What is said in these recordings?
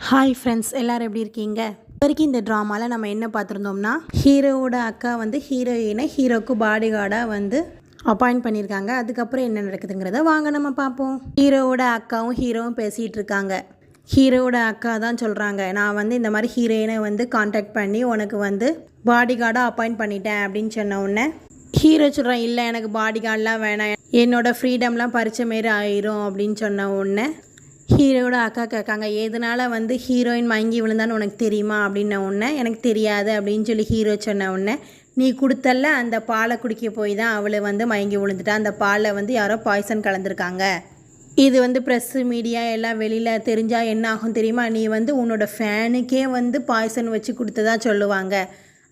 Hi friends, எல்லோரும் எப்படி இருக்கீங்க? வரைக்கும் இந்த ட்ராமாவில் நம்ம என்ன பார்த்துருந்தோம்னா, ஹீரோவோட அக்கா வந்து ஹீரோயினை ஹீரோக்கு பாடி கார்டாக அப்பாயிண்ட் பண்ணியிருக்காங்க. அதுக்கப்புறம் என்ன நடக்குதுங்கிறத வாங்க நம்ம பார்ப்போம். ஹீரோவோட அக்காவும் ஹீரோவும் பேசிகிட்டு இருக்காங்க. ஹீரோவோட அக்கா தான் சொல்கிறாங்க, நான் இந்த மாதிரி ஹீரோயினை காண்டாக்ட் பண்ணி உனக்கு பாடி கார்டாக அப்பாயிண்ட் பண்ணிட்டேன் அப்படின்னு சொன்ன உடனே ஹீரோ சொல்கிறான், இல்லை எனக்கு பாடி கார்டெலாம் வேணாம், என்னோடய ஃப்ரீடம்லாம் பறிச்ச மாரி ஆயிரும் அப்படின்னு சொன்ன உடனே ஹீரோட அக்கா கேட்காங்க, எதனால் ஹீரோயின் மயங்கி விழுந்தான்னு உனக்கு தெரியுமா அப்படின்ன உடனே எனக்கு தெரியாது அப்படின்னு சொல்லி ஹீரோ சொன்ன உடனே, நீ கொடுத்தல அந்த பாலை குடிக்க போய் தான் அவளை மயங்கி விழுந்துட்டா, அந்த பாலில் யாரோ பாய்சன் கலந்துருக்காங்க, இது ப்ரெஸ்ஸு மீடியா எல்லாம் வெளியில் தெரிஞ்சால் என்ன ஆகும் தெரியுமா, நீ உன்னோட ஃபேனுக்கே பாய்சன் வச்சு கொடுத்ததா சொல்லுவாங்க,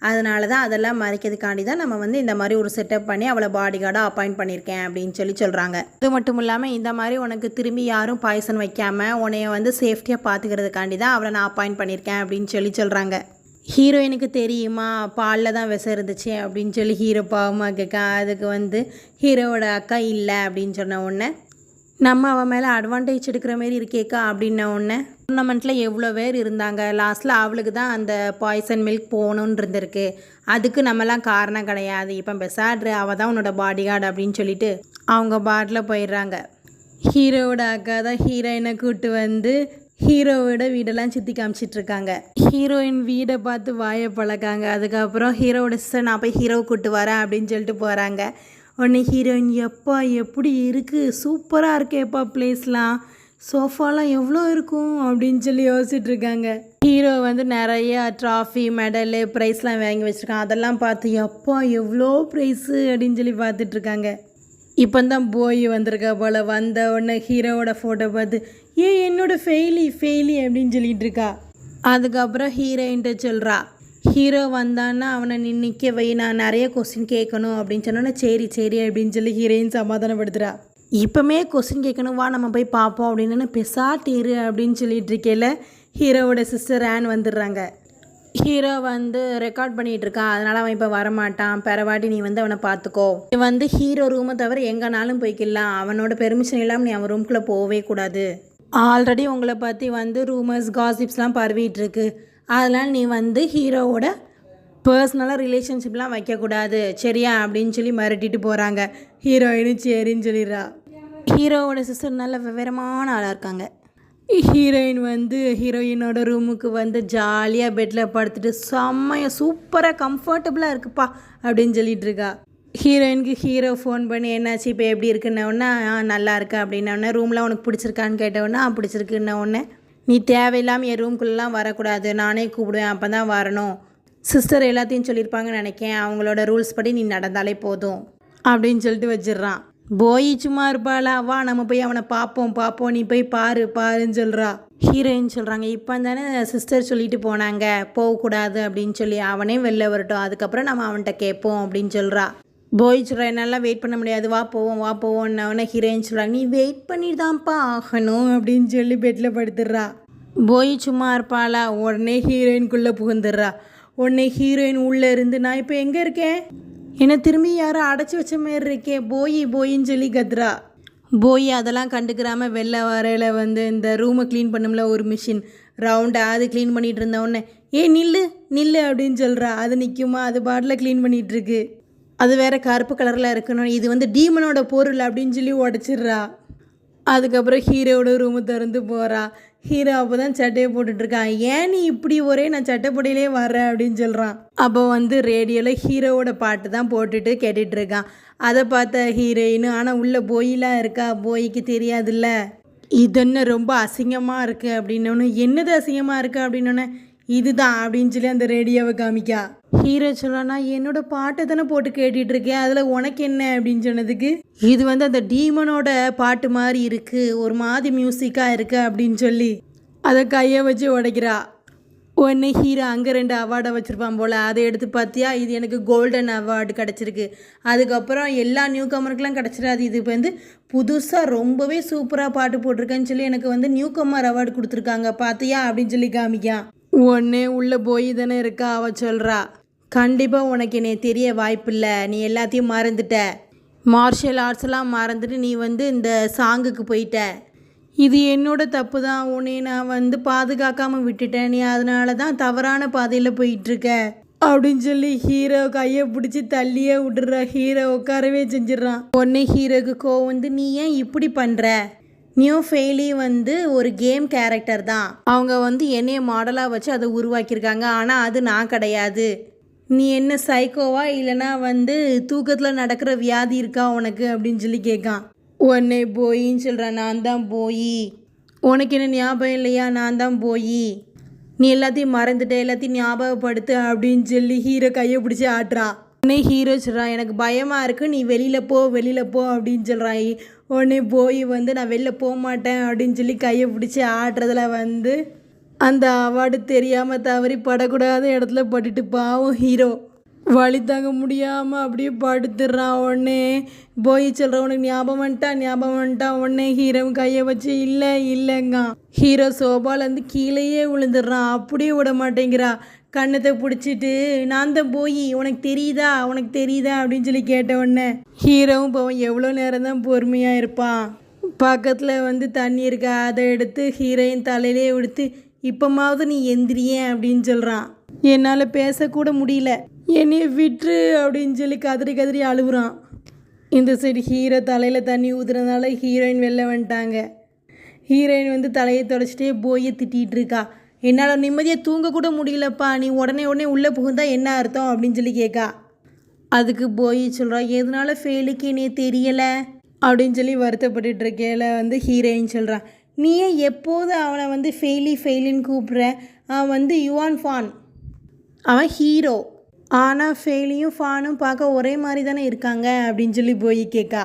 அதனால தான் அதெல்லாம் மறைக்கிறதுக்காண்டி தான் நம்ம இந்த மாதிரி ஒரு செட்டப் பண்ணி அவளை பாடி கார்டாக அப்பாயிண்ட் பண்ணியிருக்கேன் அப்படின்னு சொல்கிறாங்க. அது மட்டும் இல்லாமல் இந்த மாதிரி உனக்கு திரும்பி யாரும் பாய்சன் வைக்காமல் உன்னைய சேஃப்டியாக பார்த்துக்கிறதுக்காண்டி தான் அவளை நான் அப்பாயிண்ட் பண்ணியிருக்கேன் அப்படின்னு சொல்கிறாங்க. ஹீரோயினுக்கு தெரியுமா பாலில் தான் விஷம் இருந்துச்சு அப்படின்னு ஹீரோ பாவமாக கேட்க, அதுக்கு ஹீரோவோட அக்கா இல்லை அப்படின்னு சொன்ன உடனே, நம்ம அவன் மேலே அட்வான்டேஜ் எடுக்கிற மாரி இருக்கேக்கா அப்படின்ன உடனே, டூர்னமெண்ட்டில் எவ்வளோ பேர் இருந்தாங்க, லாஸ்ட்டில் அவளுக்கு தான் அந்த பாய்சன் மில்க் போகணுன்னு இருந்திருக்கு, அதுக்கு நம்மலாம் காரணம் கிடையாது, இப்போ பெசாட்ரு அவள் தான் உன்னோட பாடி கார்டு அப்படின்னு சொல்லிட்டு அவங்க பாட்டில் போயிடுறாங்க. ஹீரோவோட அக்கா தான் ஹீரோயினை கூப்பிட்டு ஹீரோவோட வீடெல்லாம் சுற்றி காமிச்சிட்ருக்காங்க. ஹீரோயின் வீடை பார்த்து வாயை பழக்காங்க. அதுக்கப்புறம் ஹீரோவோட சிஸ்டர், நான் போய் ஹீரோவை கூப்பிட்டு வரேன் அப்படின்னு சொல்லிட்டு போகிறாங்க. உடனே ஹீரோயின், எப்பா எப்படி இருக்குது, சூப்பராக இருக்கேப்பா, பிளேஸ்லாம் சோஃபாலாம் எவ்வளோ இருக்கும் அப்படின்னு யோசிச்சுட்ருக்காங்க. ஹீரோ நிறைய ட்ராஃபி மெடலு ப்ரைஸ்லாம் வாங்கி வச்சுருக்காங்க. அதெல்லாம் பார்த்து எப்பா எவ்வளோ ப்ரைஸு அப்படின்னு பார்த்துட்ருக்காங்க. இப்போ தான் போய் வந்திருக்கா போல். வந்த உடனே ஹீரோவோட ஃபோட்டோ பார்த்து, என்னோடய ஃபெயிலி அப்படின்னு சொல்லிகிட்டு இருக்கா. அதுக்கப்புறம் ஹீரோயின்ட்ட சொல்கிறா, ஹீரோ வந்தான்னா அவனை நிற்க வை, நான் நிறைய கொஸ்டின் கேட்கணும் அப்படின்னு சொன்னோன்னே, சரி அப்படின்னு ஹீரோயின் சமாதானப்படுத்துகிறா. இப்போமே கொஸ்டின் கேட்கணும், வா நம்ம போய் பார்ப்போம் அப்படின்னு பெசாட்டீரு அப்படின்னு சொல்லிட்டு இருக்கேல, ஹீரோவோட சிஸ்டர் ஆன் வந்துடுறாங்க. ஹீரோ ரெக்கார்ட் பண்ணிகிட்ருக்கான், அதனால் அவன் இப்போ வரமாட்டான், பிறவாட்டி நீ அவனை பார்த்துக்கோ, நீ ஹீரோ ரூமை தவிர எங்கேனாலும் போய்க்கலாம், அவனோட பெர்மிஷன் இல்லாமல் நீ அவன் ரூம்குள்ளே போகவே கூடாது, ஆல்ரெடி உங்களை பற்றி ரூமர்ஸ் காசிப்ஸ்லாம் பரவிட்டுருக்கு, அதனால் நீ ஹீரோவோட பர்சனலாக ரிலேஷன்ஷிப்லாம் வைக்கக்கூடாது சரியா அப்படின்னு மிரட்டிட்டு போகிறாங்க. ஹீரோயினும் சரின்னு சொல்லிடுறா. ஹீரோவோட சிஸ்டர் நல்ல விவரமான ஆளாக இருக்காங்க. ஹீரோயின் ஹீரோயினோட ரூமுக்கு ஜாலியாக பெட்டில் படுத்துட்டு செம்மையாக சூப்பராக கம்ஃபர்டபுளாக இருக்குப்பா அப்படின்னு சொல்லிகிட்ருக்கா. ஹீரோயினுக்கு ஹீரோ ஃபோன் பண்ணி, என்னாச்சு இப்போ எப்படி இருக்குன்னொன்னே, நல்லா இருக்கா அப்படின்னோடனே, ரூம்லாம் உனக்கு பிடிச்சிருக்கான்னு கேட்டவுடனே பிடிச்சிருக்குன்னொடனே, நீ தேவையில்லாமல் என் ரூம்குள்ளெலாம் வரக்கூடாது, நானே கூப்பிடுவேன், அப்போ தான் வரணும், சிஸ்டர் எல்லாத்தையும் சொல்லியிருப்பாங்கன்னு நினைக்கேன், அவங்களோட ரூல்ஸ் படி நீ நடந்தாலே போதும் அப்படின்னு சொல்லிட்டு வச்சிடுறான். போய் சும்மா இருப்பாளா, வா நம்ம போய் அவனை பார்ப்போம், நீ போய் பாருன்னு சொல்கிறா. ஹீரோயின் சொல்கிறாங்க, இப்போ தானே சிஸ்டர் சொல்லிட்டு போனாங்க போகக்கூடாது அப்படின்னு அவனே வெளில வரட்டும், அதுக்கப்புறம் நம்ம அவன்கிட்ட கேட்போம் அப்படின்னு சொல்கிறா. போய் சொல்கிறா, என்னால் வெயிட் பண்ண முடியாது, வா போவோம்னு ஹீரோயின் சொல்கிறாங்க. நீ வெயிட் பண்ணிட்டு தான்ப்பா ஆகணும் அப்படின்னு பெட்டில் படுத்துடுறா. போய் சும்மா இருப்பாளா, உடனே ஹீரோயின்குள்ளே புகுந்துடுறா. உடனே ஹீரோயின் உள்ளே இருந்து, நான் இப்போ எங்கே இருக்கேன், என்னை திரும்பி யாரும் அடைச்சி வச்ச மாரி இருக்கேன், போயின்னு கத்துறா. அதெல்லாம் கண்டுக்கிறாமல் வெளில வரையில் இந்த ரூமை க்ளீன் பண்ணும்ல ஒரு மிஷின் ரவுண்டாக, அது க்ளீன் பண்ணிகிட்டு இருந்த உடனே, நில்லு அப்படின்னு சொல்கிறா. அது நிற்குமா, அது பாட்டில் க்ளீன் பண்ணிகிட்ருக்கு. அது வேறு கருப்பு கலரில் இருக்கணும், இது டீமனோட பொருள் அப்படின்னு உடச்சிட்றா. அதுக்கப்புறம் ஹீரோவோட ரூமு திறந்து போகிறா. ஹீரோ அப்போ தான் சட்டையை போட்டுட்ருக்கான். ஏன் நீ இப்படி நான் சட்டைப்படையிலே வர்றேன் அப்படின்னு சொல்கிறான். அப்போ ரேடியோவில் ஹீரோவோட பாட்டு தான் போட்டுட்டு கேட்டுட்ருக்கான். அதை பார்த்த ஹீரோயின், ஆனால் உள்ளே போயிலாம் இருக்கா, போய்க்கு தெரியாதுல்ல, இது என்ன ரொம்ப அசிங்கமாக இருக்குது அப்படின்னோன்னு, என்னது அசிங்கமாக இருக்குது அப்படின்னோடனே, இதுதான் அப்படின்னு அந்த ரேடியோவை காமிக்கா. ஹீரோ சொல்லனா, என்னோட பாட்டை தானே போட்டு கேட்டுட்ருக்கேன், அதில் உனக்கு என்ன அப்படின்னு சொன்னதுக்கு, இது அந்த டீமனோட பாட்டு மாதிரி இருக்குது, ஒரு மாதிரி மியூசிக்காக இருக்குது அப்படின்னு அதை கையை வச்சு உடைக்கிறா. உடனே ஹீரோ அங்கே 2 அவார்டை வச்சுருப்பான் போல், அதை எடுத்து பார்த்தியா, இது எனக்கு கோல்டன் அவார்டு கிடச்சிருக்கு, அதுக்கப்புறம் எல்லா நியூ கமருக்கெலாம் கிடச்சிடாது, இது இப்போ புதுசாக ரொம்பவே சூப்பராக பாட்டு போட்டிருக்கேன்னு எனக்கு நியூ கமர் அவார்டு கொடுத்துருக்காங்க பார்த்தியா அப்படின்னு காமிக்கான். உடனே உள்ளே போய் தானே இருக்கா. அவள் சொல்கிறா, கண்டிப்பாக உனக்கு என்னை தெரிய வாய்ப்பில்லை, நீ எல்லாத்தையும் மறந்துட்ட, மார்ஷியல் ஆர்ட்ஸ்லாம் மறந்துட்டு நீ இந்த சாங்குக்கு போயிட்ட, இது என்னோட தப்பு தான், உன்னை நான் வந்து பாதுகாக்காமல் விட்டுட்டேன், நீ அதனால தான் தவறான பாதையில் போயிட்டுருக்க அப்படின்னு சொல்லி ஹீரோ கையை பிடிச்சி தள்ளியே விட்டுறா. ஹீரோ உட்காரவே செஞ்சிடறான். உடனே ஹீரோக்கு கோவம் வந்து, நீ ஏன் இப்படி பண்ணுற? நியூ ஃபெய்லி வந்து ஒரு கேம் கேரக்டர் தான், அவங்க வந்து என்னைய மாடலாக வச்சு அதை உருவாக்கியிருக்காங்க, ஆனால் அது நான் கிடையாது. நீ என்ன சைக்கோவா, இல்லைனா வந்து தூக்கத்தில் நடக்கிற வியாதி இருக்கா உனக்கு அப்படின்னு சொல்லி கேட்கான். உடனே போயின்னு சொல்கிறேன், நான் தான் போய். உனக்கு என்ன ஞாபகம் இல்லையா, நான் தான் போய். நீ எல்லாத்தையும் மறந்துட்ட, எல்லாத்தையும் ஞாபகப்படுத்து அப்படின்னு சொல்லி ஹீரோ கையை பிடிச்சி ஆட்டுறா. உடனே ஹீரோ சொல்கிறான், எனக்கு பயமாக இருக்குது, நீ வெளியில் போ அப்படின்னு சொல்கிறான். உடனே போய் வந்து நான் வெளில போக மாட்டேன் அப்படின்னு சொல்லி கையை பிடிச்சி ஆட்டுறதுல வந்து அந்த அவார்டு தெரியாமல் தவறி படக்கூடாத இடத்துல பட்டுட்டு பாவம் ஹீரோ வழி தாங்க முடியாமல் அப்படியே படுத்துடுறான். உடனே போய் சொல்கிற, உனக்கு ஞாபகம் வந்துட்டான். உடனே ஹீரோவும் கையை வச்சு இல்லைங்க. ஹீரோ சோபாலேருந்து கீழேயே விழுந்துடுறான். அப்படியே விட மாட்டேங்கிறா. கண்ணத்தை பிடிச்சிட்டு, நான் தான் போய், உனக்கு தெரியுதா அப்படின்னு சொல்லி கேட்ட உடனே ஹீரோவும் போவோம் எவ்வளோ நேரம் தான் பொறுமையாக இருப்பான். பக்கத்தில் வந்து தண்ணி இருக்கா, அதை எடுத்து ஹீரோயின் தலையிலே விடுத்து, இப்போமாவது நீ எந்திரியே அப்படின்னு சொல்கிறான். என்னால் பேசக்கூட முடியல, என்னைய விட்டுரு அப்படின்னு சொல்லி கதறி அழுகுறான். இந்த சைடு ஹீரோ தலையில் தண்ணி ஊற்றுறதுனால ஹீரோயின் வெளில வந்துட்டாங்க. ஹீரோயின் வந்து தலையை தொடச்சிட்டே போய் திட்டிகிட்டு இருக்கா. என்னால் நிம்மதியாக தூங்கக்கூட முடியலப்பா, நீ உடனே உள்ளே புகுந்தா என்ன அர்த்தம் அப்படின்னு சொல்லி கேட்கா. அதுக்கு போய் சொல்கிறா, எதனால ஃபெயிலுக்கு என்னைய தெரியலை அப்படின்னு சொல்லி வருத்தப்பட்டுட்டு இருக்கேல வந்து ஹீரோயின் சொல்கிறான், நீ ஏன் எப்போது அவனை வந்து ஃபெயிலின்னு கூப்பிட்ற? அவன் வந்து யுவான் ஃபான், அவன் ஹீரோ. ஆனால் ஃபெயிலியும் ஃபானும் பார்க்க ஒரே மாதிரி தானே இருக்காங்க அப்படின்னு சொல்லி போய் கேட்கா.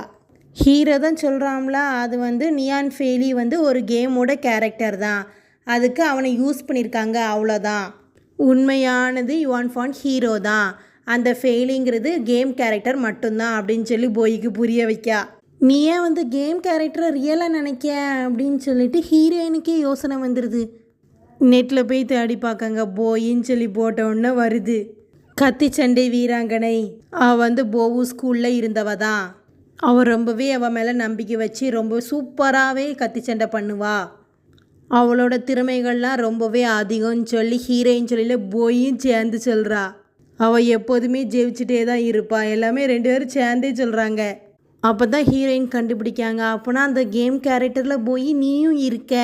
ஹீரோ தான் சொல்கிறான்ல, அது வந்து நியான் ஃபெயிலி வந்து ஒரு கேமோட கேரக்டர் தான், அதுக்கு அவனை யூஸ் பண்ணியிருக்காங்க, அவ்வளோதான். உண்மையானது யுவான் ஃபான் ஹீரோ தான், அந்த ஃபெயிலிங்கிறது கேம் கேரக்டர் மட்டும்தான் அப்படின்னு சொல்லி போய்க்கு புரிய வைக்கா. நீ ஏன் வந்து கேம் கேரக்டரை ரியலாக நினைக்க அப்படின்னு சொல்லிட்டு ஹீரோயினுக்கே யோசனை வந்துடுது. நெட்டில் போய் தேடி பார்க்கங்க, போயின்னு சொல்லி போட்ட உடனே வருது, கத்தி சண்டை வீராங்கனை. அவள் வந்து போவு ஸ்கூலில் இருந்தவ தான். அவள் ரொம்பவே அவள் மேலே நம்பிக்கை வச்சு ரொம்ப சூப்பராகவே கத்தி சண்டை பண்ணுவா. அவளோட திறமைகள்லாம் ரொம்பவே அதிகம்னு சொல்லி ஹீரோயின் சொல்லியில் போயும் சேர்ந்து சொல்கிறா. அவள் எப்போதுமே ஜெயிச்சுட்டே தான் இருப்பாள், எல்லாமே 2 பேரும் சேர்ந்தே சொல்கிறாங்க. அப்போ தான் ஹீரோயின் கண்டுபிடிக்காங்க, அப்போனா அந்த கேம் கேரக்டரில் போய் நீயும் இருக்க.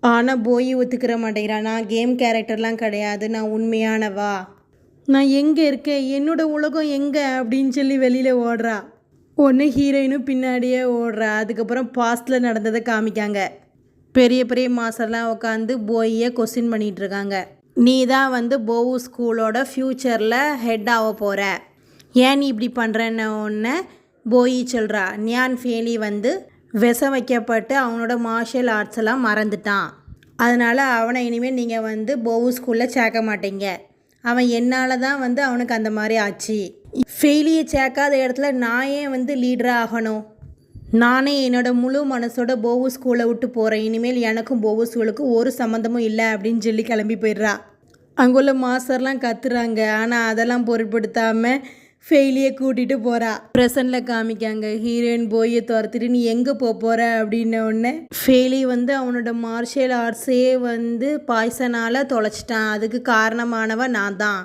ஆனால் போய் ஒத்துக்கிற மாட்டேங்கிறா, நான் கேம் கேரக்டர்லாம் கிடையாது, நான் உண்மையானவா, நான் எங்கே இருக்கேன், என்னோட உலகம் எங்கே அப்படின்னு சொல்லி வெளியில் ஓடுறா. ஒன்று ஹீரோயினும் பின்னாடியே ஓடுறா. அதுக்கப்புறம் பாஸ்டில் நடந்ததை காமிக்காங்க. பெரிய மாஸ்டர்லாம் உட்காந்து போயை கொஸ்டின் பண்ணிகிட்டு இருக்காங்க. நீ தான் வந்து போவு ஸ்கூலோட ஃப்யூச்சரில் ஹெட் ஆக போகிற, ஏன் நீ இப்படி பண்ணுறன்னு ஒன்று போய் சொல்கிறா. நியான் ஃபெயிலி வந்து விஷம் வைக்கப்பட்டு அவனோட மார்ஷியல் ஆர்ட்ஸ் எல்லாம் மறந்துட்டான், அதனால் அவனை இனிமேல் நீங்கள் வந்து போவு ஸ்கூலில் சேர்க்க மாட்டீங்க, அவன் என்னால் தான் வந்து அவனுக்கு அந்த மாதிரி ஆச்சு. ஃபெயிலியை சேர்க்காத இடத்துல நான் ஏன் வந்து லீடராக ஆகணும், நானே என்னோடய முழு மனசோட போவு ஸ்கூலை விட்டு போகிறேன், இனிமேல் எனக்கும் போவு ஸ்கூலுக்கும் ஒரு சம்மந்தமும் இல்லை அப்படின்னு சொல்லி கிளம்பி போயிடுறா. அங்குள்ள மாஸ்டர்லாம் கத்துறாங்க, ஆனால் அதெல்லாம் பொருட்படுத்தாமல் ஃபெயிலியை கூட்டிகிட்டு போகிறா. ப்ரெசண்டில் காமிக்காங்க, ஹீரோயின் போயை துரத்திட்டு நீ எங்கே போகிற அப்படின்ன உடனே ஃபெயிலி வந்து அவனோட மார்ஷியல் ஆர்ட்ஸே வந்து பாய்சனால் தொலைச்சிட்டான், அதுக்கு காரணமானவன் நான் தான்,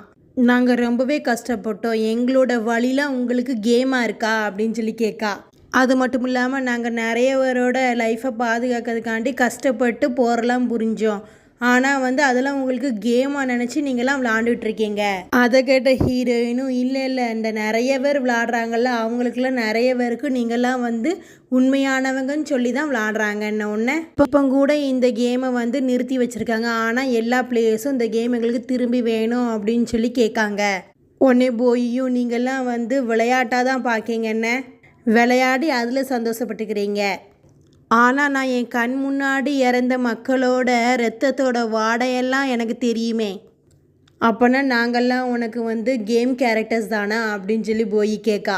நாங்கள் ரொம்பவே கஷ்டப்பட்டோம், எங்களோட வழியில் உங்களுக்கு கேமாக இருக்கா அப்படின்னு சொல்லி கேட்கா. அது மட்டும் இல்லாமல் நாங்கள் நிறைய பேரோட லைஃப்பை பாதுகாக்கிறதுக்காண்டி கஷ்டப்பட்டு போரெல்லாம் புரிஞ்சோம், ஆனால் வந்து அதெல்லாம் உங்களுக்கு கேமாக நினச்சி நீங்களாம் விளாண்டுட்ருக்கீங்க. அதை கேட்ட ஹீரோயினும் இல்லை இந்த நிறைய பேர் விளாடுறாங்கல்ல, அவங்களுக்குலாம் நிறைய பேருக்கு நீங்களாம் வந்து உண்மையானவங்கன்னு சொல்லி தான் விளாடுறாங்கன்ன ஒன்று. இப்போ கூட இந்த கேமை வந்து நிறுத்தி வச்சுருக்காங்க, ஆனால் எல்லா பிளேயர்ஸும் இந்த கேம் எங்களுக்கு திரும்பி வேணும் அப்படின்னு சொல்லி கேட்காங்க. உடனே போயும் நீங்கள்லாம் வந்து விளையாட்டாக தான் பார்க்கீங்கன்னு விளையாடி அதில் சந்தோஷப்பட்டுக்கிறீங்க, ஆனால் நான் என் கண் முன்னாடி இறந்த மக்களோட இரத்தத்தோட வாடையெல்லாம் எனக்கு தெரியுமே, அப்போனா நாங்கள்லாம் உனக்கு வந்து கேம் கேரக்டர்ஸ் தானா அப்படின்னு சொல்லி போய் கேட்கா.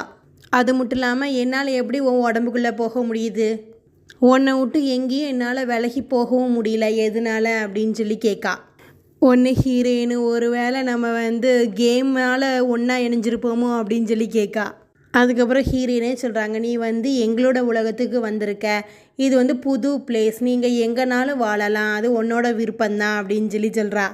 அது மட்டும் இல்லாமல் என்னால் எப்படி உன் உடம்புக்குள்ளே போக முடியுது, உன்னை விட்டு எங்கேயும் என்னால் விலகி போகவும் முடியல, எதனால அப்படின்னு சொல்லி கேட்கா. ஒன்று ஹீரோயின் ஒரு வேளை நம்ம வந்து கேம்னால் ஒன்றா இணைஞ்சிருப்போமோ அப்படின்னு சொல்லி கேட்கா. அதுக்கப்புறம் ஹீரோயினே சொல்கிறாங்க, நீ வந்து எங்களோட உலகத்துக்கு வந்திருக்க, இது வந்து புது பிளேஸ், நீங்கள் எங்கேனாலும் வாழலாம், அது உன்னோட விருப்பம்தான் அப்படின்னு சொல்கிறா.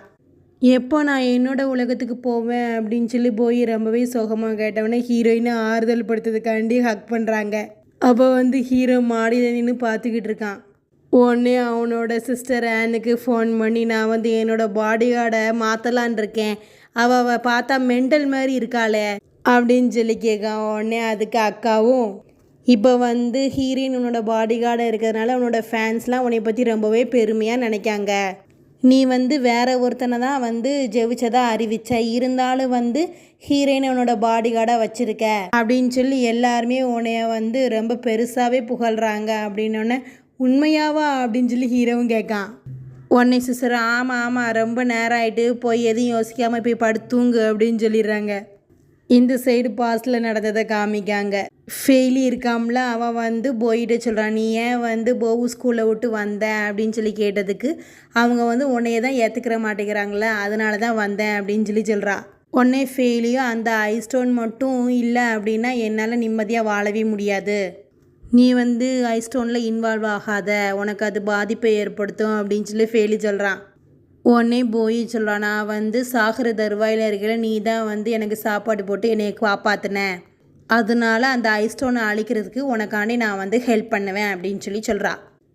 எப்போ நான் என்னோட உலகத்துக்கு போவேன் அப்படின்னு சொல்லி போய் ரொம்பவே சோகமாக கேட்டவொடனே ஹீரோயினை ஆறுதல் படுத்துறதுக்காண்டி ஹக் பண்ணுறாங்க. அப்போ வந்து ஹீரோ மாடியில் நின்று பார்த்துக்கிட்டு இருக்கான். உடனே அவனோட சிஸ்டர் ஆனுக்கு ஃபோன் பண்ணி, நான் வந்து என்னோடய பாடி கார்டை மாற்றலான் இருக்கேன், அவள் பார்த்தா மெண்டல் மாதிரி இருக்காளே அப்படின்னு சொல்லி கேட்கான். உடனே அதுக்கு அக்காவும், இப்போ வந்து ஹீரோயின் உன்னோட பாடி கார்டாக இருக்கிறதுனால உன்னோட ஃபேன்ஸ்லாம் உன்னை பற்றி ரொம்பவே பெருமையாக நினைக்காங்க, நீ வந்து வேற ஒருத்தனை தான் வந்து ஜெயிச்சதாக அறிவிச்ச, இருந்தாலும் வந்து ஹீரோயினை உன்னோட பாடி கார்டாக வச்சுருக்க அப்படின்னு சொல்லி எல்லாருமே உன்னைய வந்து ரொம்ப பெருசாகவே புகழ்கிறாங்க அப்படின்னோடனே, உண்மையாவா அப்படின்னு சொல்லி ஹீரோவும் கேட்கான். உடனே சிஸ்டர், ஆமாம் ஆமாம், ரொம்ப நேரம் ஆகிட்டு, போய் எதையும் யோசிக்காமல் போய் படுத்தூங்கு அப்படின்னு சொல்லிடுறாங்க. இந்த சைடு பாஸ்டில் நடந்ததை காமிக்காங்க. ஃபெயிலி இருக்காமல அவன் வந்து போயிட்டு சொல்கிறான், நீ ஏன் வந்து போவு ஸ்கூலில் விட்டு வந்தேன் அப்படின்னு சொல்லி கேட்டதுக்கு அவங்க வந்து உன்னையே தான் ஏற்றுக்கிற மாட்டேங்கிறாங்களே, அதனால தான் வந்தேன் அப்படின்னு சொல்லி சொல்கிறா. உடனே ஃபெயிலியும், அந்த ஐஸ்டோன் மட்டும் இல்லை அப்படின்னா என்னால் நிம்மதியாக வாழவே முடியாது, நீ வந்து ஐஸ்டோனில் இன்வால்வ் ஆகாத, உனக்கு அது பாதிப்பை ஏற்படுத்தும் அப்படின்னு சொல்லி ஃபெயிலி சொல்கிறான். உடனே போய் சொல்கிறான், நான் வந்து சாகிற தருவாயில் இருக்கிற, நீ தான் வந்து எனக்கு சாப்பாடு போட்டு என்னை காப்பாற்றினேன், அதனால அந்த ஐஸ்டோனை அழிக்கிறதுக்கு உனக்காண்டி நான் வந்து ஹெல்ப் பண்ணுவேன் அப்படின்னு சொல்லி சொல்கிறா.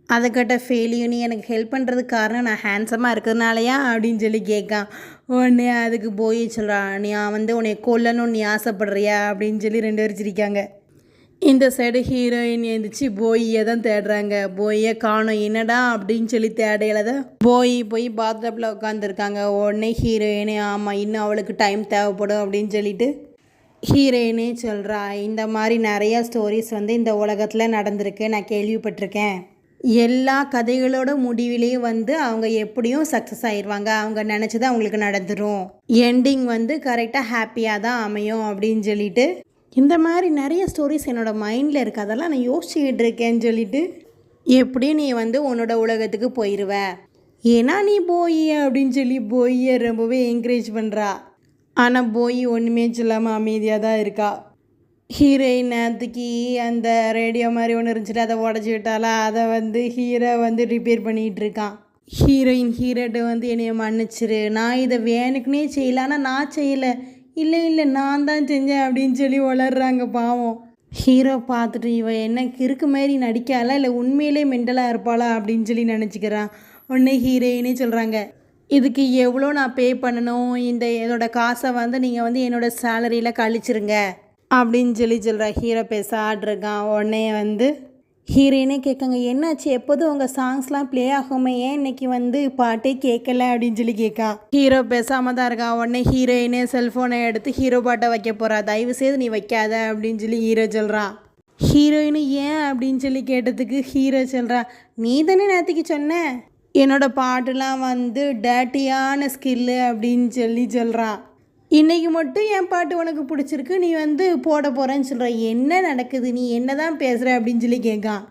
அதை கேட்ட ஃபெயிலியும், நீ எனக்கு ஹெல்ப் பண்ணுறதுக்கு காரணம் நான் ஹேண்ட்ஸமாக இருக்கிறதுனாலயா அப்படின்னு சொல்லி கேட்கான். உடனே அதுக்கு போய் சொல்கிறான், நீ வந்து உன்னை கொல்லணும்னு நீ ஆசைப்படுறியா அப்படின்னு சொல்லி ரெண்டு பேரும் சிரிக்காங்க. இந்த சைடு ஹீரோயின் எழுந்திரிச்சு போயை தான் தேடுறாங்க. போயை காணோம், என்னடா அப்படின்னு சொல்லி தேடையில தான் போய் பாத்டப்பில் உட்காந்துருக்காங்க. உடனே ஹீரோயினே, ஆமாம் இன்னும் அவளுக்கு டைம் தேவைப்படும் அப்படின்னு சொல்லிட்டு ஹீரோயினே சொல்கிறா, இந்த மாதிரி நிறையா ஸ்டோரிஸ் வந்து இந்த உலகத்தில் நடந்திருக்கு, நான் கேள்விப்பட்டிருக்கேன், எல்லா கதைகளோட முடிவிலையும் வந்து அவங்க எப்படியும் சக்ஸஸ் ஆயிடுவாங்க, அவங்க நினச்சது அவங்களுக்கு நடந்துடும், எண்டிங் வந்து கரெக்டாக ஹாப்பியாக தான் அமையும் அப்படின்னு சொல்லிட்டு, இந்த மாதிரி நிறைய ஸ்டோரிஸ் என்னோடய மைண்டில் இருக்குது, அதெல்லாம் நான் யோசிச்சுக்கிட்டு இருக்கேன்னு சொல்லிட்டு, எப்படியும் நீ வந்து உன்னோட உலகத்துக்கு போயிடுவ, ஏன்னா நீ போய் அப்படின்னு சொல்லி போயை ரொம்பவே என்கரேஜ் பண்ணுறா. ஆனால் போய் ஒன்றுமே சொல்லாமல் அமைதியாக தான் இருக்கா. ஹீரோயின் நேரத்துக்கு அந்த ரேடியோ மாதிரி ஒன்று இருந்துச்சுட்டு அதை உடச்சி விட்டாலா, அதை வந்து ஹீரோ வந்து ரிப்பேர் பண்ணிகிட்டு இருக்கான். ஹீரோயின் ஹீரோட்ட வந்து என்னைய மன்னிச்சிரு, நான் இதை வேணுக்குன்னே செய்யலை, ஆனால் நான் செய்யலை, இல்லை நான் தான் செஞ்சேன் அப்படின்னு சொல்லி வளர்றாங்க பாவம். ஹீரோ பார்த்துட்டு இவ என்ன கிறுக்கு மாதிரி நடிக்காளா இல்லை உண்மையிலே மெண்டலாக இருப்பாளா அப்படின்னு சொல்லி நினச்சிக்கிறான். உடனே ஹீரோயினே சொல்கிறாங்க, இதுக்கு எவ்வளோ நான் பே பண்ணணும், இதோட காசை வந்து நீங்கள் வந்து என்னோடய சேலரியில் கழிச்சிருங்க அப்படின்னு சொல்லி சொல்கிறா. ஹீரோ பேச ஆட்ருக்கான். உடனே வந்து ஹீரோயினே கேட்காங்க, என்னாச்சு, எப்போதும் உங்கள் சாங்ஸ்லாம் ப்ளே ஆகுமே, ஏன் இன்னைக்கு வந்து பாட்டே கேட்கல அப்படின்னு சொல்லி கேட்கா. ஹீரோ பேசாமல் தான் இருக்கான். உடனே ஹீரோயினே செல்ஃபோனை எடுத்து ஹீரோ பாட்டை வைக்க போகிறா. தயவு செய்து நீ வைக்காத அப்படின்னு சொல்லி ஹீரோ சொல்கிறான். ஹீரோயினு ஏன் அப்படின்னு சொல்லி கேட்டதுக்கு ஹீரோ சொல்கிறா, நீ தானே நேற்றுக்கு சொன்ன என்னோடய பாட்டுலாம் வந்து டேட்டியான ஸ்கில்லு அப்படின்னு சொல்லி சொல்கிறான். இன்றைக்கி மட்டும் என் பாட்டு உனக்கு பிடிச்சிருக்கு, நீ வந்து போட போகிறேன்னு சொல்கிற, என்ன நடக்குது, நீ என்ன தான் பேசுகிற அப்படின்னு சொல்லி கேட்கான்.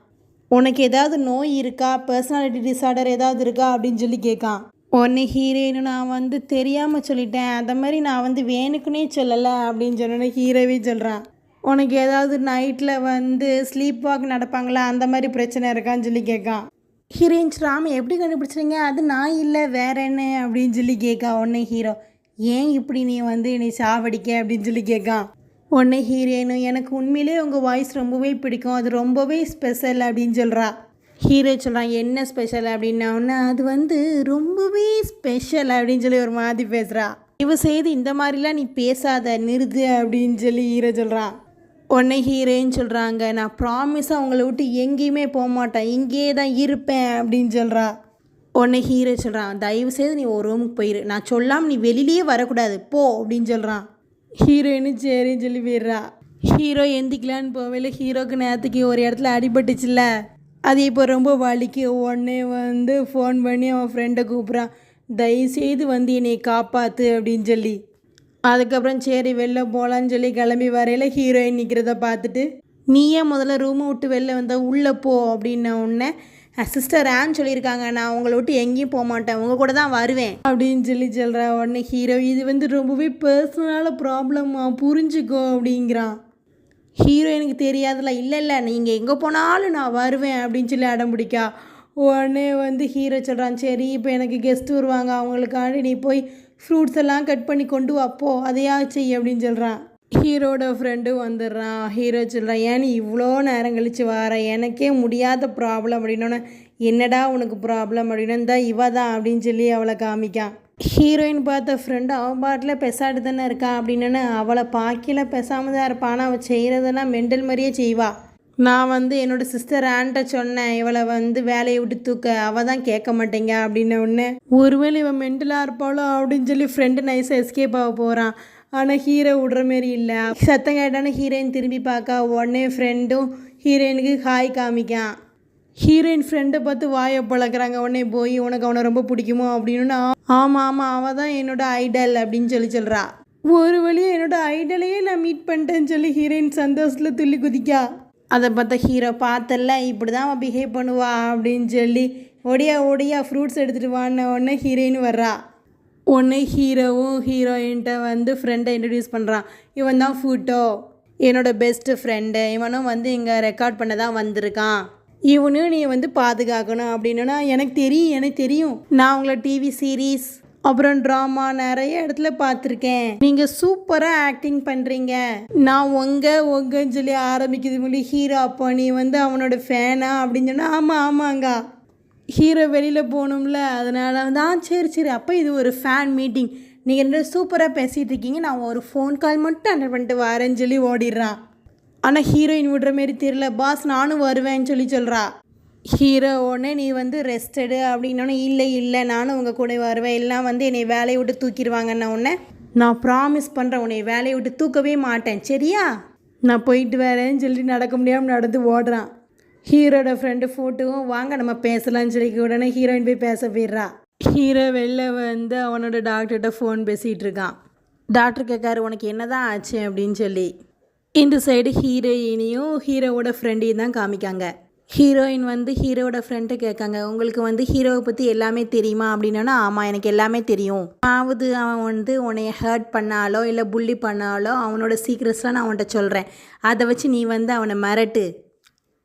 உனக்கு ஏதாவது நோய் இருக்கா, பர்சனாலிட்டி டிஸார்டர் ஏதாவது இருக்கா அப்படின்னு சொல்லி கேட்கான். உடனே ஹீரோயினு, நான் வந்து தெரியாமல் சொல்லிட்டேன், அந்த மாதிரி நான் வந்து வேணுக்குன்னே சொல்லலை அப்படின்னு சொன்னோன்னே ஹீரோவே சொல்கிறான். உனக்கு ஏதாவது நைட்டில் வந்து ஸ்லீப் வாக் நடப்பாங்களா, அந்த மாதிரி பிரச்சனை இருக்கான்னு சொல்லி கேட்கான். ஹீரோயின், ராம எப்படி கண்டுபிடிச்சிருங்க, அது நான் இல்லை வேற என்ன அப்படின்னு சொல்லி கேட்கா. உடனே ஹீரோ, ஏன் இப்படி நீ வந்து என்னை சாவடிக்க அப்படின்னு சொல்லி கேட்கான். உடனே ஹீரோயினும், எனக்கு உண்மையிலே உங்கள் வாய்ஸ் ரொம்பவே பிடிக்கும், அது ரொம்பவே ஸ்பெஷல் அப்படின்னு சொல்கிறா. ஹீரோ சொல்கிறான், என்ன ஸ்பெஷல் அப்படின்னா, ஒன்று அது வந்து ரொம்பவே ஸ்பெஷல் அப்படின்னு சொல்லி ஒரு மாதிரி பேசுகிறா. இவ செய்து இந்த மாதிரிலாம் நீ பேசாத, நிறுத்து அப்படின்னு சொல்லி ஹீரோ சொல்கிறான். உடனே ஹீரோயின் சொல்கிறாங்க, நான் ப்ராமிஸாக அவங்கள விட்டு எங்கேயுமே போக மாட்டேன், இங்கேயே தான் இருப்பேன் அப்படின்னு சொல்கிறா. உடனே ஹீரோ சொல்கிறான், தயவு செய்து நீ ஒரு ரூமுக்கு போயிரு, நான் சொல்லாமல் நீ வெளியிலேயே வரக்கூடாது போ அப்படின்னு சொல்கிறான். ஹீரோயினு சரின்னு சொல்லி போயிடுறா. ஹீரோ எந்திக்கலான்னு போவேல, ஹீரோக்கு நேரத்துக்கு ஒரு இடத்துல அடிபட்டுச்சுல்ல, அது இப்போ ரொம்ப வலிக்கு. உடனே வந்து ஃபோன் பண்ணி அவன் ஃப்ரெண்டை கூப்பிட்றான், தயவுசெய்து வந்து என்னை காப்பாற்று அப்படின்னு சொல்லி. அதுக்கப்புறம் சரி வெளில போகலான்னு சொல்லி கிளம்பி வரையில் ஹீரோயின் நிற்கிறத பார்த்துட்டு, நீயே முதல்ல ரூமை விட்டு வெளில வந்தால் உள்ளே போ அப்படின்ன உடனே, சிஸ்டர் ஆன் சொல்லியிருக்காங்க, நான் உங்களை விட்டு எங்கேயும் போக மாட்டேன், உங்கள் கூட தான் வருவேன் அப்படின்னு சொல்லி சொல்கிறா. உடனே ஹீரோ, இது வந்து ரொம்பவே பர்சனலான ப்ராப்ளமா, புரிஞ்சுக்கோ அப்படிங்கிறான். ஹீரோயினுக்கு தெரியாதுல, இல்லை நீங்கள் எங்கே போனாலும் நான் வருவேன் அப்படின்னு சொல்லி அடம் பிடிக்கா. உடனே வந்து ஹீரோ சொல்கிறான், சரி இப்போ எனக்கு கெஸ்ட் வருவாங்க, அவங்களுக்காண்டி நீ போய் ஃப்ரூட்ஸ் எல்லாம் கட் பண்ணி கொண்டு வாப்போ, அதையா செய் அப்படின்னு சொல்கிறான். ஹீரோட ஃப்ரெண்டும் வந்துடுறான். ஹீரோ சொல்கிறான், ஏன் நீ இவ்வளோ நேரம் கழித்து வர, எனக்கே முடியாத ப்ராப்ளம் அப்படின்னோன்னே, என்னடா உனக்கு ப்ராப்ளம் அப்படின்னா, இந்த இவ தான் அப்படின்னு சொல்லி அவளை காமிக்கான். ஹீரோயின் பார்த்த ஃப்ரெண்டு அவன் பாட்டில் பெசாட்டு தானே இருக்கான் அப்படின்னு அவளை பார்க்கல, பெசாமல் தான் இருப்பான். ஆனால் அவள் செய்கிறதெல்லாம் மெண்டல் மாதிரியே செய்வா. நான் வந்து என்னோடய சிஸ்டர் ஆன்ட்ட சொன்னேன், இவளை வந்து வேலையை விட்டு தூக்க, அவள் தான் கேட்க மாட்டேங்க அப்படின்னு ஒன்று. ஒருவேளை இவன் மெண்டலாக இருப்பாளோ அப்படின்னு சொல்லி ஃப்ரெண்டு நைஸாக எஸ்கேப் ஆக போகிறான். ஆனால் ஹீரோ விடுற மாரி இல்லை. சத்தம் கேட்டான ஹீரோயின் திரும்பி பார்க்க, உடனே ஃப்ரெண்டும் ஹீரோயினுக்கு ஹாய் காமிக்கான். ஹீரோயின் ஃப்ரெண்டை பார்த்து வாயை பழக்கிறாங்க. உடனே போய் உனக்கு அவனை ரொம்ப பிடிக்குமோ அப்படின்னு, ஆமாம் அவள் தான் என்னோடய ஐடல் அப்படின்னு சொல்கிறா. ஒரு வழியாக என்னோடய ஐடலையே நான் மீட் பண்ணிட்டேன்னு சொல்லி ஹீரோயின் சந்தோஷத்தில் துள்ளி குதிக்கா. அதை பார்த்தா ஹீரோ பார்த்தல, இப்படி தான் அவன் பிஹேவ் பண்ணுவா அப்படின்னு சொல்லி ஒடியா ஃப்ரூட்ஸ் எடுத்துகிட்டு வான உடனே ஹீரோயின் வர்றா. உடனே ஹீரோவும் ஹீரோயின்ட்ட வந்து ஃப்ரெண்டை இன்ட்ரடியூஸ் பண்ணுறான். இவன் தான் ஃபூட்டோ, என்னோடய பெஸ்ட்டு ஃப்ரெண்டு, இவனும் வந்து இங்கே ரெக்கார்ட் பண்ண தான் வந்திருக்கான், இவனும் நீ வந்து பாதுகாக்கணும் அப்படின்னா. எனக்கு தெரியும் நான் உங்களை டிவி சீரீஸ் அப்புறம் ட்ராமா நிறைய இடத்துல பார்த்துருக்கேன், நீங்கள் சூப்பராக ஆக்டிங் பண்ணுறீங்க, நான் உங்கன்னு சொல்லி ஆரம்பிக்குது முன்னாடி ஹீரோ. அப்போ நீ வந்து அவனோட ஃபேனா அப்படின்னு சொன்னால், ஆமாங்க ஹீரோ வெளியில் போகணும்ல, அதனால வந்து சரி அப்போ இது ஒரு ஃபேன் மீட்டிங், நீங்கள் ரெண்டு சூப்பராக பேசிகிட்டு இருக்கீங்க, நான் ஒரு ஃபோன் கால் மட்டும் அட்டன் பண்ணிட்டு வரேன்னு சொல்லி ஓடிடுறான். ஆனால் ஹீரோயின் விடுற மாரி தெரியல. பாஸ் நானும் வருவேன்னு சொல்கிறா. ஹீரோ உடனே நீ வந்து ரெஸ்டடு அப்படின்னோடனே, இல்லை நானும் உங்கள் கூட வருவேன், எல்லாம் வந்து என்னை வேலையை விட்டு தூக்கிடுவாங்கன்ன உடனே, நான் ப்ராமிஸ் பண்ணுறேன் உன்னை வேலையை விட்டு தூக்கவே மாட்டேன் சரியா, நான் போயிட்டு வரேன்னு சொல்லி நடக்க முடியாமல் நடந்து ஓடுறான். ஹீரோட ஃப்ரெண்டு ஃபோட்டோவும் வாங்க நம்ம பேசலான்னு சொல்லி உடனே ஹீரோயின் போய் பேச போயிடுறா. ஹீரோ வெளில வந்து அவனோட டாக்டர்கிட்ட ஃபோன் பேசிகிட்டு இருக்கான். டாக்டர் கேட்காரு, உனக்கு என்ன தான் ஆச்சு அப்படின்னு சொல்லி. இந்த சைடு ஹீரோயினையும் ஹீரோவோட ஃப்ரெண்டையும் தான் காமிக்காங்க. ஹீரோயின் வந்து ஹீரோவோட ஃப்ரெண்ட்டை கேட்காங்க, உங்களுக்கு வந்து ஹீரோவை பற்றி எல்லாமே தெரியுமா அப்படின்னா, ஆமாம் எனக்கு எல்லாமே தெரியும், அவன் வந்து உன்னைய ஹர்ட் பண்ணாலோ இல்லை புள்ளி பண்ணாலோ அவனோட சீக்ரெட்ஸ்லாம் நான் அவன்கிட்ட சொல்கிறேன், அதை வச்சு நீ வந்து அவனை மிரட்டு,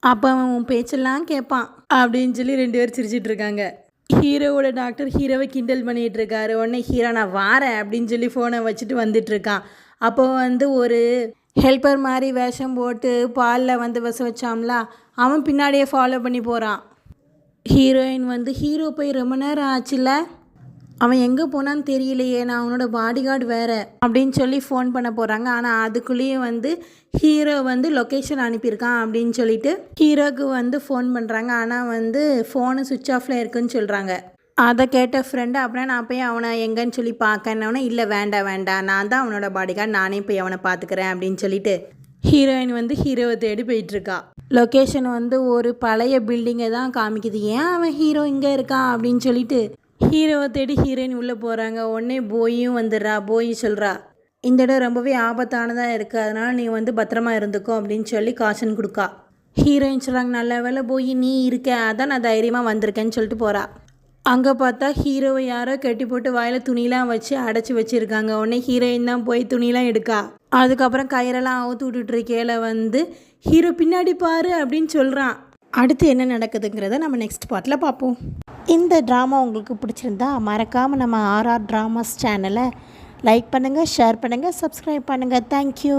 அப்போ அவன் உன் பேச்செல்லாம் கேட்பான் அப்படின்னு சொல்லி 2 பேர் சிரிச்சிட்டு இருக்காங்க. ஹீரோவோட டாக்டர் ஹீரோவை கிண்டல் பண்ணிகிட்டு இருக்காரு. உடனே ஹீரோ நான் வாரேன் அப்படின்னு சொல்லி ஃபோனை வச்சுட்டு வந்துட்டுருக்கான். அப்போ வந்து ஒரு ஹெல்ப்பர் மாதிரி வேஷம் போட்டு பாலில் வந்து விச வச்சாம்ல, அவன் பின்னாடியே ஃபாலோ பண்ணி போகிறான். ஹீரோயின் வந்து ஹீரோ போய் ரொம்ப நேரம் ஆச்சுல, அவன் எங்கே போனான்னு தெரியலையே, நான் அவனோட பாடிகார்டு வேறு அப்படின்னு சொல்லி ஃபோன் பண்ண போகிறாங்க. ஆனால் அதுக்குள்ளேயும் வந்து ஹீரோ வந்து லொக்கேஷன் அனுப்பியிருக்கான் அப்படின்னு சொல்லிட்டு ஹீரோவுக்கு வந்து ஃபோன் பண்ணுறாங்க. ஆனால் வந்து ஃபோனு சுவிட்ச் ஆஃபில் இருக்குன்னு சொல்கிறாங்க. அதை கேட்ட ஃப்ரெண்டு, அப்படின்னா நான் போய் அவனை எங்கன்னு சொல்லி பார்க்கணுன்னே, இல்லை வேண்டாம் நான் தான் அவனோட பாடிகார்டு, நானே போய் அவனை பார்த்துக்கிறேன் அப்படின்னு சொல்லிட்டு ஹீரோயின் வந்து ஹீரோவை தேடி போயிட்டுருக்கா. லொக்கேஷன் வந்து ஒரு பழைய பில்டிங்கை தான் காமிக்குது. ஏன் அவன் ஹீரோ இங்கே இருக்கான் அப்படின்னு சொல்லிட்டு ஹீரோவை தேடி ஹீரோயின் உள்ளே போகிறாங்க. உடனே போயும் வந்துடுறா. போய் சொல்கிறா, இந்த இடம் ரொம்பவே ஆபத்தானதாக இருக்குது, அதனால் நீ வந்து பத்திரமா இருந்துக்கோ அப்படின்னு சொல்லி காஷன் கொடுக்கா. ஹீரோயின் சொல்கிறாங்க, நல்ல வேலை போய் நீ இருக்க, அதான் நான் தைரியமாக வந்திருக்கேன்னு சொல்லிட்டு போகிறா. அங்கே பார்த்தா ஹீரோவை யாரோ கட்டி போட்டு வாயில் துணிலாம் வச்சு அடைச்சி வச்சுருக்காங்க. உடனே ஹீரோயின் தான் போய் துணிலாம் எடுக்கா. அதுக்கப்புறம் கயிறெல்லாம் அவுத்து விட்டுட்ருக்கையில் வந்து ஹீரோ பின்னாடி பாரு அப்படின்னு சொல்கிறான். அடுத்து என்ன நடக்குதுங்கிறத நம்ம நெக்ஸ்ட் பார்ட்டில் பார்ப்போம். இந்த ட்ராமா உங்களுக்கு பிடிச்சிருந்தா மறக்காமல் நம்ம ஆர்ஆர் ட்ராமாஸ் சேனலை லைக் பண்ணுங்கள், ஷேர் பண்ணுங்கள், சப்ஸ்கிரைப் பண்ணுங்கள். தேங்க்யூ.